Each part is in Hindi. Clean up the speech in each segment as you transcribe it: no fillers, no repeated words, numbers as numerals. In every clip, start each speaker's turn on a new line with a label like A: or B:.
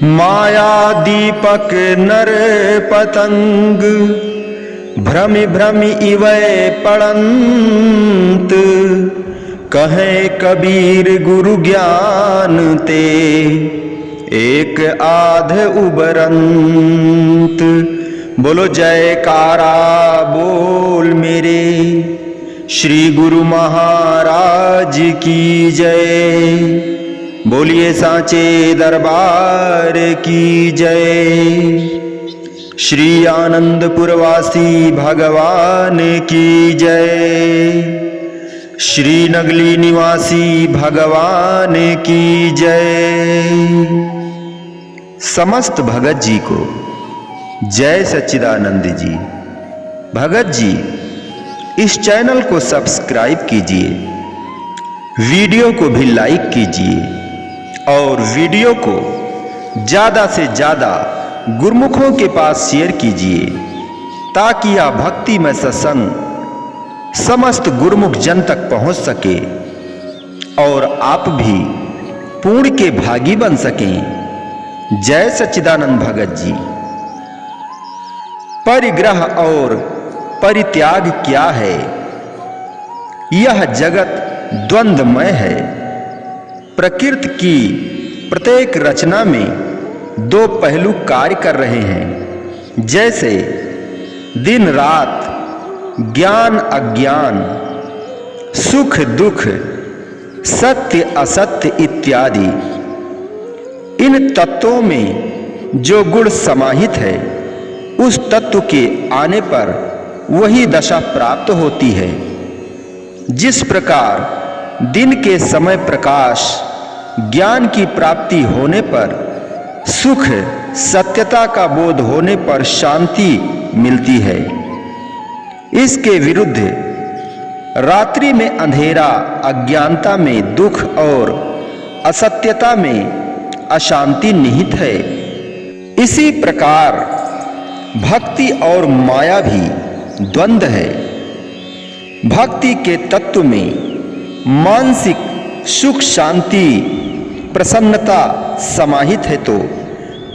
A: माया दीपक नर पतंग भ्रमि भ्रमि इवै पड़ंत। कहे कबीर गुरु ज्ञान ते एक आध उबरंत। बोलो जयकारा बोल मेरे श्री गुरु महाराज की जय। बोलिए सांचे दरबार की जय। श्री आनंदपुरवासी भगवान की जय। श्री नगली निवासी भगवान की जय। समस्त भगत जी को जय सच्चिदानंद जी। भगत जी इस चैनल को सब्सक्राइब कीजिए, वीडियो को भी लाइक कीजिए और वीडियो को ज्यादा से ज्यादा गुरुमुखों के पास शेयर कीजिए ताकि यह भक्ति में सत्संग समस्त गुरुमुख जन तक पहुंच सके और आप भी पुण्य के भागी बन सकें। जय सच्चिदानंद भगत जी। परिग्रह और परित्याग क्या है? यह जगत द्वंद्वमय है। प्रकृति की प्रत्येक रचना में दो पहलू कार्य कर रहे हैं, जैसे दिन रात, ज्ञान अज्ञान, सुख दुख, सत्य असत्य इत्यादि। इन तत्वों में जो गुण समाहित है उस तत्व के आने पर वही दशा प्राप्त होती है। जिस प्रकार दिन के समय प्रकाश, ज्ञान की प्राप्ति होने पर सुख, सत्यता का बोध होने पर शांति मिलती है, इसके विरुद्ध रात्रि में अंधेरा, अज्ञानता में दुख और असत्यता में अशांति निहित है। इसी प्रकार भक्ति और माया भी द्वंद्व है। भक्ति के तत्व में मानसिक सुख, शांति, प्रसन्नता समाहित है तो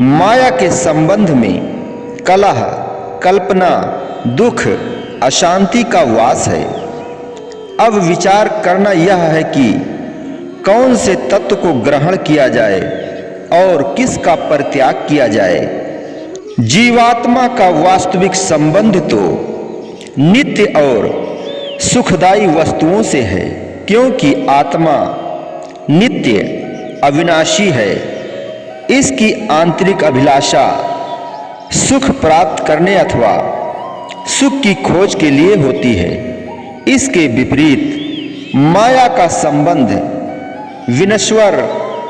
A: माया के संबंध में कलह, कल्पना, दुख, अशांति का वास है। अब विचार करना यह है कि कौन से तत्व को ग्रहण किया जाए और किसका परित्याग किया जाए। जीवात्मा का वास्तविक संबंध तो नित्य और सुखदायी वस्तुओं से है, क्योंकि आत्मा नित्य अविनाशी है। इसकी आंतरिक अभिलाषा सुख प्राप्त करने अथवा सुख की खोज के लिए होती है। इसके विपरीत माया का संबंध विनश्वर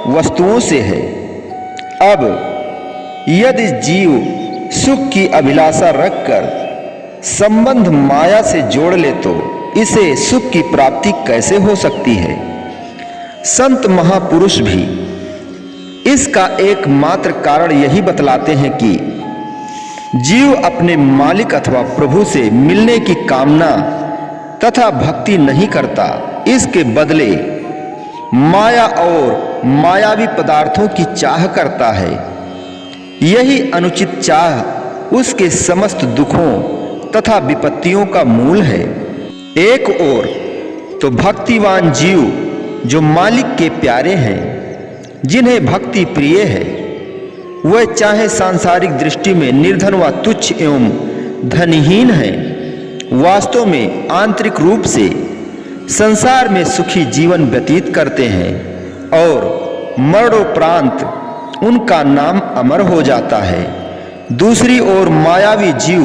A: वस्तुओं से है। अब यदि जीव सुख की अभिलाषा रखकर संबंध माया से जोड़ ले तो इसे सुख की प्राप्ति कैसे हो सकती है? संत महापुरुष भी इसका एकमात्र कारण यही बतलाते हैं कि जीव अपने मालिक अथवा प्रभु से मिलने की कामना तथा भक्ति नहीं करता। इसके बदले माया और मायावी पदार्थों की चाह करता है। यही अनुचित चाह उसके समस्त दुखों तथा विपत्तियों का मूल है। एक ओर तो भक्तिवान जीव जो मालिक के प्यारे हैं, जिन्हें भक्ति प्रिय है, वह चाहे सांसारिक दृष्टि में निर्धन व तुच्छ एवं धनहीन है, वास्तव में आंतरिक रूप से संसार में सुखी जीवन व्यतीत करते हैं और मरणोपरांत उनका नाम अमर हो जाता है। दूसरी ओर मायावी जीव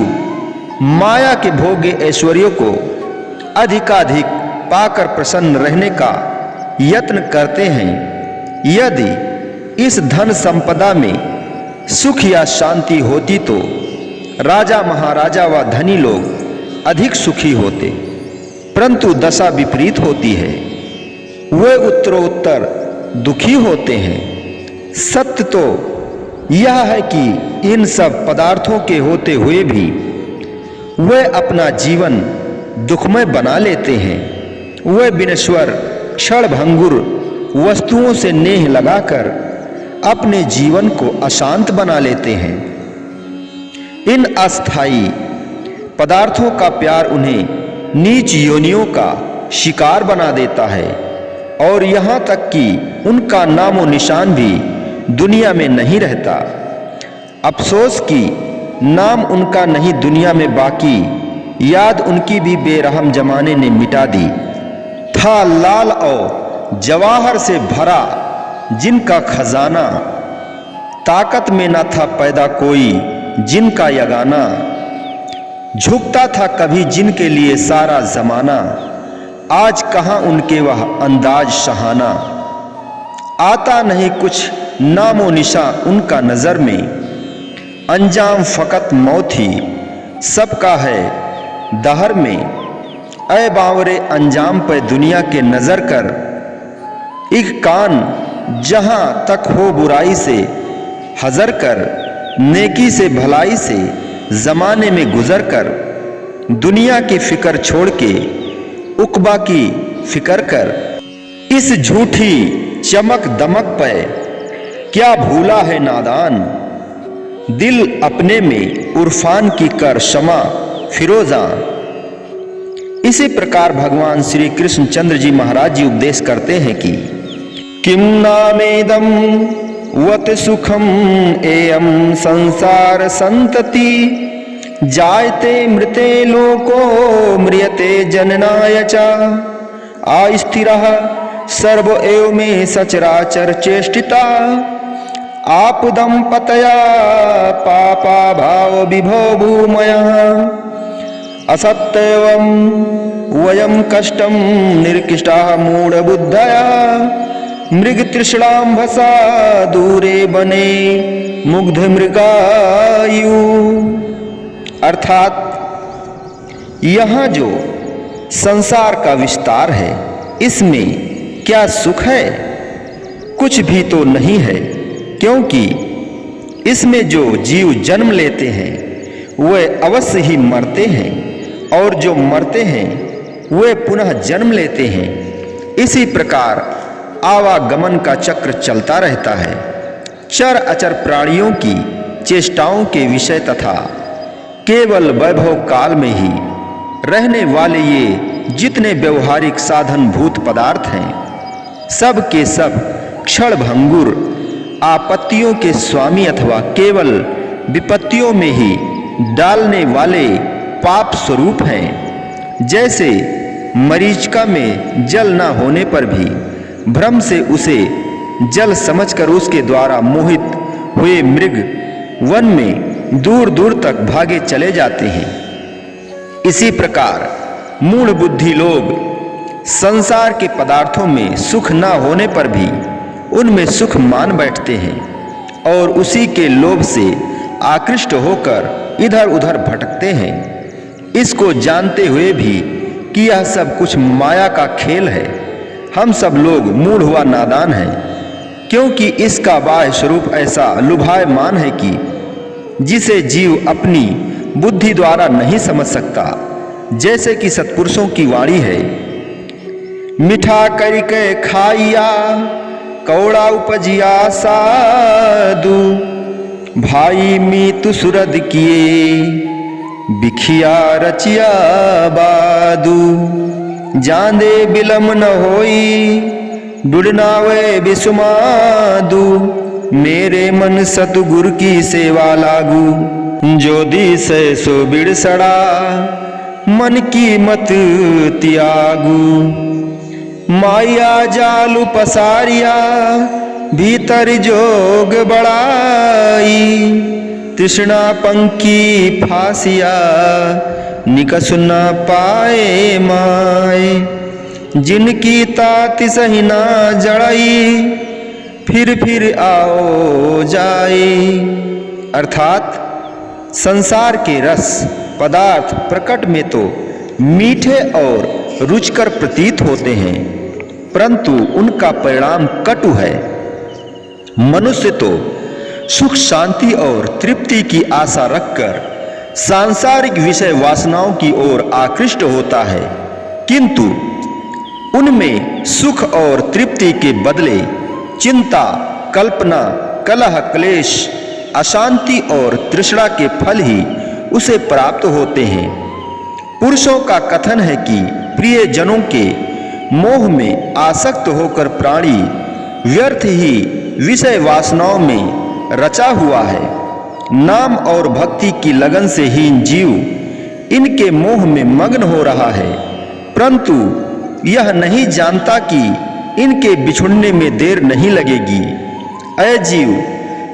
A: माया के भोग्य ऐश्वर्यों को अधिकाधिक पाकर प्रसन्न रहने का यत्न करते हैं। यदि इस धन संपदा में सुख या शांति होती तो राजा महाराजा व धनी लोग अधिक सुखी होते, परंतु दशा विपरीत होती है। वे उत्तरोत्तर दुखी होते हैं। सत्य तो यह है कि इन सब पदार्थों के होते हुए भी वे अपना जीवन दुखमय बना लेते हैं। वे विनश्वर क्षण भंगुर वस्तुओं से नेह लगाकर अपने जीवन को अशांत बना लेते हैं। इन अस्थायी पदार्थों का प्यार उन्हें नीच योनियों का शिकार बना देता है और यहाँ तक कि उनका नामो निशान भी दुनिया में नहीं रहता। अफसोस कि नाम उनका नहीं दुनिया में बाकी, याद उनकी भी बेरहम जमाने ने मिटा दी। था लाल और जवाहर से भरा जिनका खजाना, ताकत में न था पैदा कोई जिनका यगाना। झुकता था कभी जिनके लिए सारा जमाना, आज कहाँ उनके वह अंदाज शहाना। आता नहीं कुछ नामो निशा उनका नजर में, अंजाम फकत मौत ही सबका है दहर में। ऐ बावरे अंजाम पे दुनिया के नजर कर, एक कान जहां तक हो बुराई से हजर कर। नेकी से भलाई से जमाने में गुजर कर, दुनिया की फिक्र छोड़ के उकबा की फिक्र कर। इस झूठी चमक दमक पे क्या भूला है नादान, दिल अपने में उर्फान की कर शमा फिरोजा। इसी प्रकार भगवान श्री कृष्ण चंद्र जी महाराज जी उपदेश करते हैं कि किम नामेदम वत सुखम एयम संसार संतति, जायते मृते लोको म्रियते जननाय च। अस्थिरः सर्व एव मे सचराचर चेष्टिता, आपदम पतया पापा भाव विभो भूमयः। असत्यवं वयं कष्टं निर्किष्टाः मूढ़बुद्धया, मृग तृष्णाम्भसा दूरे बने मुग्ध मृगायु। अर्थात यहाँ जो संसार का विस्तार है, इसमें क्या सुख है? कुछ भी तो नहीं है, क्योंकि इसमें जो जीव जन्म लेते हैं वे अवश्य ही मरते हैं, और जो मरते हैं वे पुनः जन्म लेते हैं। इसी प्रकार आवागमन का चक्र चलता रहता है। चर अचर प्राणियों की चेष्टाओं के विषय तथा केवल वैभव काल में ही रहने वाले ये जितने व्यवहारिक साधन भूत पदार्थ हैं, सब के सब क्षण भंगुर आपत्तियों के स्वामी अथवा केवल विपत्तियों में ही डालने वाले पाप स्वरूप हैं। जैसे मरीचिका में जल न होने पर भी भ्रम से उसे जल समझकर उसके द्वारा मोहित हुए मृग वन में दूर दूर तक भागे चले जाते हैं, इसी प्रकार मूढ़ बुद्धि लोग संसार के पदार्थों में सुख न होने पर भी उनमें सुख मान बैठते हैं और उसी के लोभ से आकृष्ट होकर इधर उधर भटकते हैं, इसको जानते हुए भी कि यह सब कुछ माया का खेल है। हम सब लोग मूढ़ हुआ नादान हैं, क्योंकि इसका बाह्य स्वरूप ऐसा लुभायमान है कि जिसे जीव अपनी बुद्धि द्वारा नहीं समझ सकता। जैसे कि सत्पुरुषों की वाणी है, मिठा करके खाइया कौड़ा उपजिया साधु, भाई मीतु सुरद किए बिखिया रचिया बादू। जांदे बिलम न होई डुड़नावे बिसुमादू, मेरे मन सतगुर की सेवा लागू। जो दिस सो बिड़सड़ा मन की मत त्यागू, माया जालू पसारिया भीतर जोग बढ़ाई। तृष्णा पंखी फासिया निकस न पाए माए, जिनकी ताति सही ना जड़ाई फिर आओ जाए। अर्थात संसार के रस पदार्थ प्रकट में तो मीठे और रुचिकर प्रतीत होते हैं, परंतु उनका परिणाम कटु है। मनुष्य तो सुख शांति और तृप्ति की आशा रखकर सांसारिक विषय वासनाओं की ओर आकृष्ट होता है, किंतु उनमें सुख और तृप्ति के बदले चिंता, कल्पना कलह क्लेश अशांति और तृष्णा के फल ही उसे प्राप्त होते हैं। पुरुषों का कथन है कि प्रियजनों के मोह में आसक्त होकर प्राणी व्यर्थ ही विषय वासनाओं में रचा हुआ है। नाम और भक्ति की लगन से हीन जीव इनके मोह में मग्न हो रहा है, परंतु यह नहीं जानता कि इनके बिछुड़ने में देर नहीं लगेगी। ऐ जीव,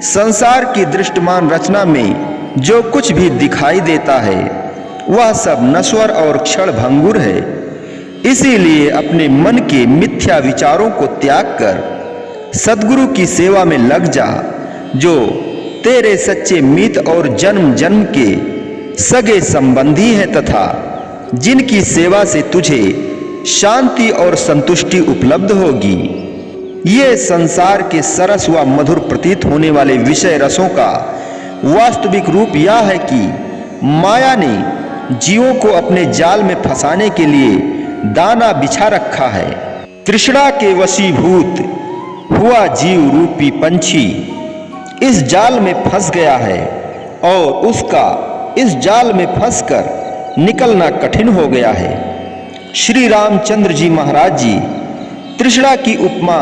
A: संसार की दृष्टमान रचना में जो कुछ भी दिखाई देता है वह सब नश्वर और क्षण भंगुर है। इसीलिए अपने मन के मिथ्या विचारों को त्याग कर सद्गुरु की सेवा में लग जा, जो तेरे सच्चे मित और जन्म जन्म के सगे संबंधी हैं तथा जिनकी सेवा से तुझे शांति और संतुष्टि उपलब्ध होगी। ये संसार के सरस व मधुर प्रतीत होने वाले विषय रसों का वास्तविक रूप यह है कि माया ने जीवों को अपने जाल में फंसाने के लिए दाना बिछा रखा है। तृष्णा के वशीभूत हुआ जीव रूपी पंछी इस जाल में फंस गया है और उसका इस जाल में फंसकर निकलना कठिन हो गया है। श्री रामचंद्र जी महाराज जी तृष्णा की उपमा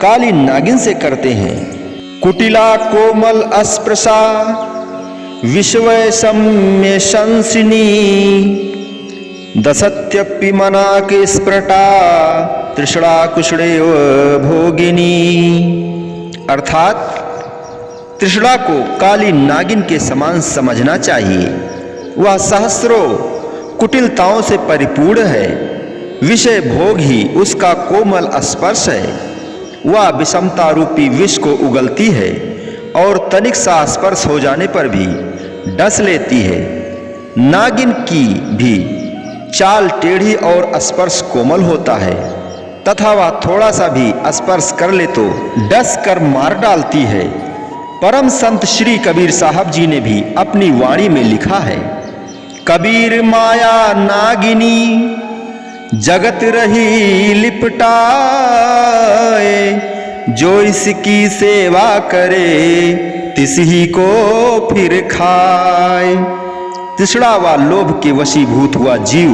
A: काली नागिन से करते हैं। कुटिला कोमल अस्पृशा विश्वय सम्य शंसिनी दसत्यपि मना के स्प्रटा तृष्णा कुशड़ेव भोगिनी। अर्थात तृष्णा को काली नागिन के समान समझना चाहिए। वह सहस्रों कुटिलताओं से परिपूर्ण है। विषय भोग ही उसका कोमल स्पर्श है। वह विषमता रूपी विष को उगलती है और तनिक सा स्पर्श हो जाने पर भी डस लेती है। नागिन की भी चाल टेढ़ी और स्पर्श कोमल होता है तथा वह थोड़ा सा भी स्पर्श कर ले तो डस कर मार डालती है। परम संत श्री कबीर साहब जी ने भी अपनी वाणी में लिखा है, कबीर माया नागिनी जगत रही लिपटाए, जो इसकी सेवा करे तिस ही को फिर खाए। तृष्णा व लोभ के वशीभूत हुआ जीव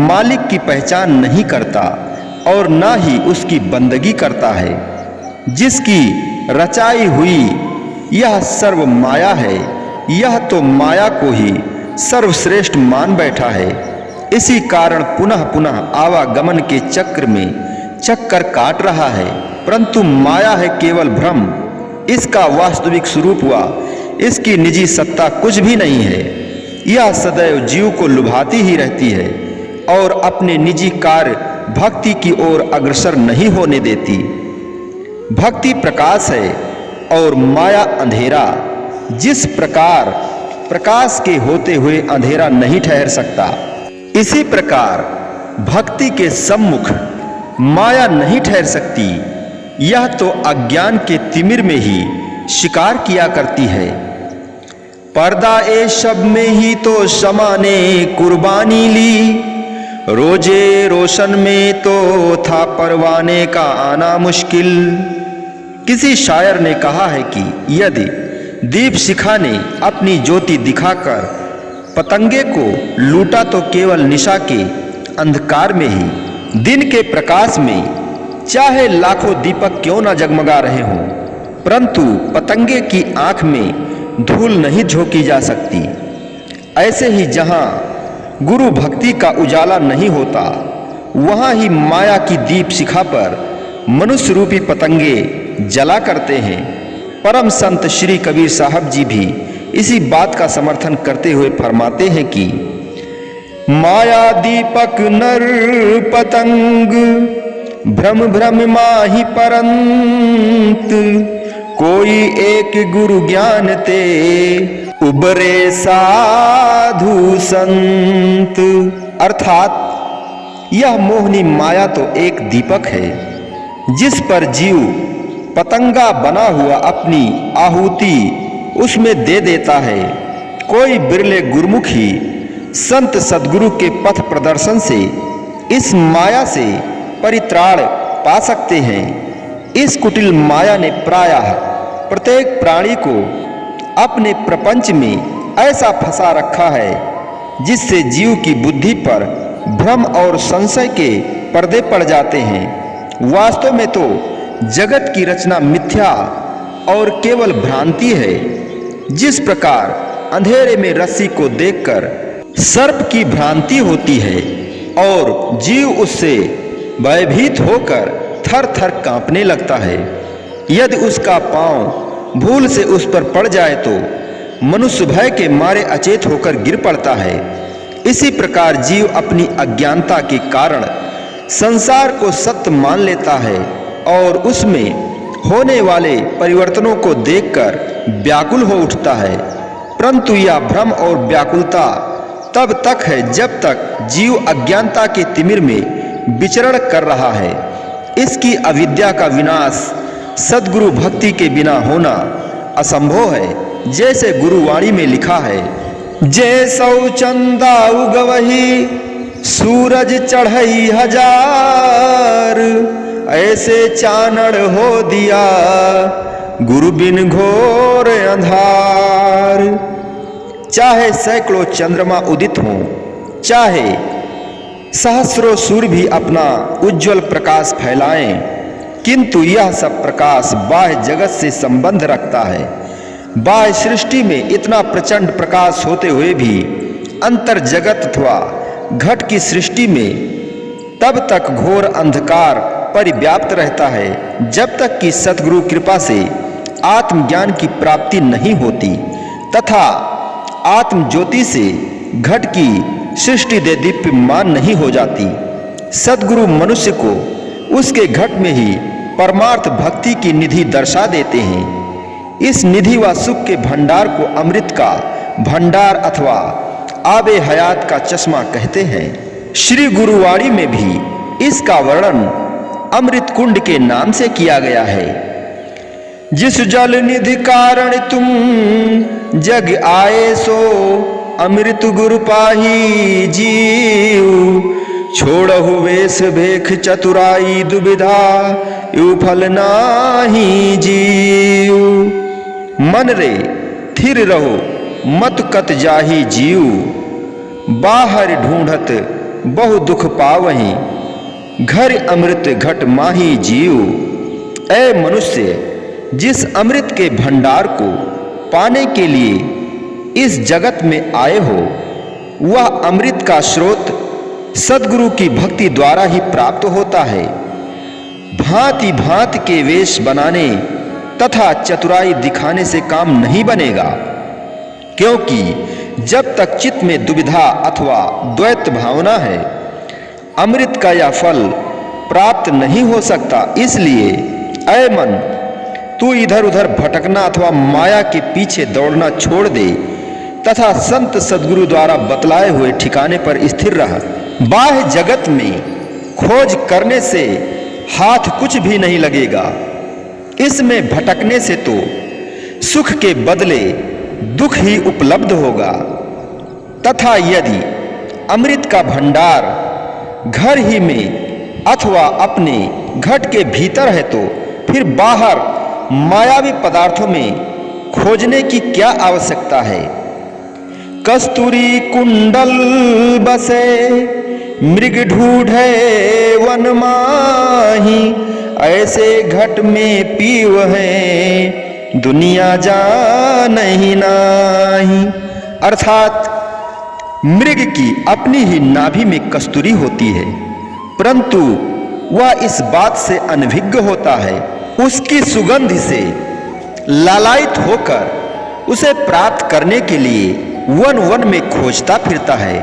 A: मालिक की पहचान नहीं करता और ना ही उसकी बंदगी करता है। जिसकी रचाई हुई यह सर्व माया है, यह तो माया को ही सर्वश्रेष्ठ मान बैठा है। इसी कारण पुनः पुनः आवागमन के चक्र में चक्कर काट रहा है, परंतु माया है केवल भ्रम। इसका वास्तविक स्वरूप हुआ इसकी निजी सत्ता कुछ भी नहीं है। यह सदैव जीव को लुभाती ही रहती है और अपने निजी कार्य भक्ति की ओर अग्रसर नहीं होने देती। भक्ति प्रकाश है और माया अंधेरा। जिस प्रकार प्रकाश के होते हुए अंधेरा नहीं ठहर सकता, इसी प्रकार भक्ति के सम्मुख माया नहीं ठहर सकती। यह तो अज्ञान के तिमिर में ही शिकार किया करती है। पर्दा ए शब में ही तो शमा ने कुर्बानी ली, रोजे रोशन में तो था परवाने का आना मुश्किल। किसी शायर ने कहा है कि यदि दीप शिखा ने अपनी ज्योति दिखाकर पतंगे को लूटा तो केवल निशा के अंधकार में ही। दिन के प्रकाश में चाहे लाखों दीपक क्यों न जगमगा रहे हों, परंतु पतंगे की आंख में धूल नहीं झोंकी जा सकती। ऐसे ही जहां गुरु भक्ति का उजाला नहीं होता, वहां ही माया की दीप शिखा पर मनुष्य रूपी पतंगे जला करते हैं। परम संत श्री कबीर साहब जी भी इसी बात का समर्थन करते हुए फरमाते हैं कि माया दीपक नर पतंग भ्रम भ्रम माहि परंत, कोई एक गुरु ज्ञान ते उबरे साधु संत। अर्थात यह मोहनी माया तो एक दीपक है जिस पर जीव पतंगा बना हुआ अपनी आहुति उसमें दे देता है। कोई बिरले गुरुमुख ही संत सद्गुरु के पथ प्रदर्शन से इस माया से परित्राण पा सकते हैं। इस कुटिल माया ने प्रायः प्रत्येक प्राणी को अपने प्रपंच में ऐसा फंसा रखा है जिससे जीव की बुद्धि पर भ्रम और संशय के पर्दे पड़ जाते हैं। वास्तव में तो जगत की रचना मिथ्या और केवल भ्रांति है। जिस प्रकार अंधेरे में रस्सी को देखकर सर्प की भ्रांति होती है और जीव उससे भयभीत होकर थर थर कांपने लगता है, यदि उसका पांव भूल से उस पर पड़ जाए तो मनुष्य भय के मारे अचेत होकर गिर पड़ता है। इसी प्रकार जीव अपनी अज्ञानता के कारण संसार को सत्य मान लेता है और उसमें होने वाले परिवर्तनों को देखकर व्याकुल हो उठता है। परंतु यह भ्रम और व्याकुलता तब तक है जब तक जीव अज्ञानता के तिमिर में विचरण कर रहा है। इसकी अविद्या का विनाश सद्गुरु भक्ति के बिना होना असंभव है। जैसे गुरुवाणी में लिखा है, जैसौ चंदा उगवही सूरज चढ़ई हजार, ऐसे चानड़ हो दिया गुरु बिन घोर अंधार। चाहे सैकड़ों चंद्रमा उदित हों, चाहे सहस्रों सूर्य भी अपना उज्जवल प्रकाश फैलाएं, किंतु यह सब प्रकाश बाह्य जगत से संबंध रखता है। बाह्य सृष्टि में इतना प्रचंड प्रकाश होते हुए भी अंतर जगत अथवा घट की सृष्टि में तब तक घोर अंधकार परिव्याप्त रहता है जब तक कि सतगुरु कृपा से आत्मज्ञान की प्राप्ति नहीं होती तथा आत्म ज्योति से घट की सृष्टि दे दीप्यमान नहीं हो जाती। सद्गुरु मनुष्य को उसके घट में ही परमार्थ भक्ति की निधि दर्शा देते हैं। इस निधि व सुख के भंडार को अमृत का भंडार अथवा आबे हयात का चश्मा कहते हैं। श्री गुरुवाणी में भी इसका वर्णन अमृत कुंड के नाम से किया गया है। जिस जल निधि कारण तुम जग आए सो, अमृत गुरु पाही जीव, छोड़हु वेश भेख चतुराई दुविधा, यू फल नाही जीव। मन रे थिर रहो मत कत जाही जीव, बाहर ढूंढत बहु दुख पावहीं, घर अमृत घट माही जीव। ऐ मनुष्य, जिस अमृत के भंडार को पाने के लिए इस जगत में आए हो, वह अमृत का स्रोत सद्गुरु की भक्ति द्वारा ही प्राप्त होता है। भांति भांति के वेश बनाने तथा चतुराई दिखाने से काम नहीं बनेगा, क्योंकि जब तक चित्त में दुविधा अथवा द्वैत भावना है, अमृत का यह फल प्राप्त नहीं हो सकता। इसलिए ऐ मन, तू इधर उधर भटकना अथवा माया के पीछे दौड़ना छोड़ दे तथा संत सद्गुरु द्वारा बतलाए हुए ठिकाने पर स्थिर रह। बाह्य जगत में खोज करने से हाथ कुछ भी नहीं लगेगा। इसमें भटकने से तो सुख के बदले दुख ही उपलब्ध होगा तथा यदि अमृत का भंडार घर ही में अथवा अपने घट के भीतर है तो फिर बाहर मायावी पदार्थों में खोजने की क्या आवश्यकता है। कस्तूरी कुंडल बसे मृग ढूढ़े वन माही, ऐसे घट में पीव है दुनिया जानहि नाही। अर्थात मृग की अपनी ही नाभि में कस्तूरी होती है, परंतु वह इस बात से अनभिज्ञ होता है। उसकी सुगंध से लालायित होकर उसे प्राप्त करने के लिए वन वन में खोजता फिरता है।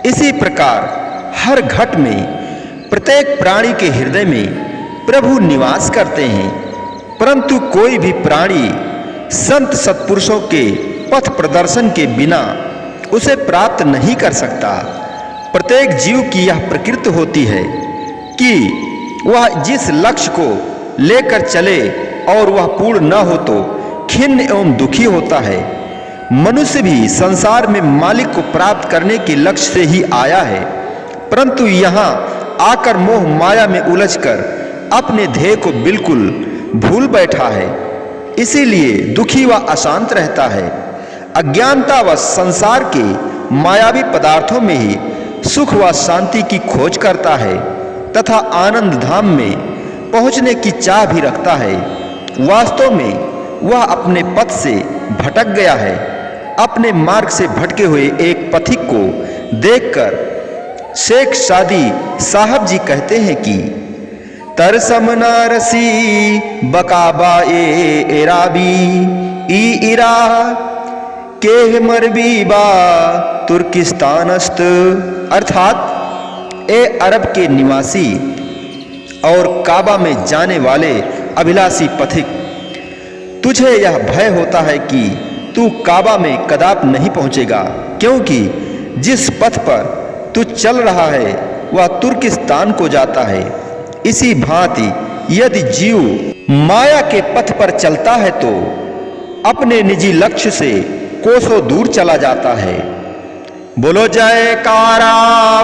A: इसी प्रकार हर घट में प्रत्येक प्राणी के हृदय में प्रभु निवास करते हैं, परंतु कोई भी प्राणी संत सत्पुरुषों के पथ प्रदर्शन के बिना उसे प्राप्त नहीं कर सकता। प्रत्येक जीव की यह प्रकृति होती है कि वह जिस लक्ष्य को लेकर चले और वह पूर्ण न हो तो खिन्न एवं दुखी होता है। मनुष्य भी संसार में मालिक को प्राप्त करने के लक्ष्य से ही आया है, परंतु यहाँ आकर मोह माया में उलझकर अपने ध्येय को बिल्कुल भूल बैठा है। इसीलिए दुखी व अशांत रहता है। अज्ञानता व संसार के मायावी पदार्थों में ही सुख व शांति की खोज करता है तथा आनंद धाम में पहुंचने की चाह भी रखता है। वास्तव में वह अपने पथ से भटक गया है। अपने मार्ग से भटके हुए एक पथिक को देखकर शेख सादी साहब जी कहते हैं कि तरसम नारसी बकाबा एराबी ई इरा के मरबीबा तुर्किस्तानस्त, अर्थात ए अरब के निवासी और काबा में जाने वाले अभिलाषी पथिक, तुझे यह भय होता है कि तू काबा में कदाप नहीं पहुंचेगा, क्योंकि जिस पथ पर तू चल रहा है वह तुर्किस्तान को जाता है। इसी भांति यदि जीव माया के पथ पर चलता है तो अपने निजी लक्ष्य से कोसों दूर चला जाता है। बोलो जयकारा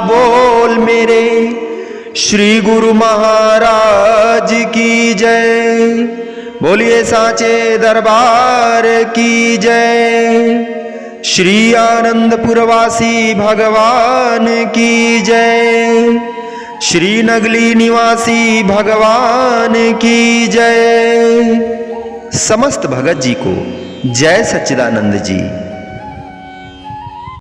A: बोल मेरे श्री गुरु महाराज की जय। बोलिए सांचे दरबार की जय। श्री आनंदपुरवासी भगवान की जय। श्री नगली निवासी भगवान की जय। समस्त भगत जी को जय सच्चिदानंद जी।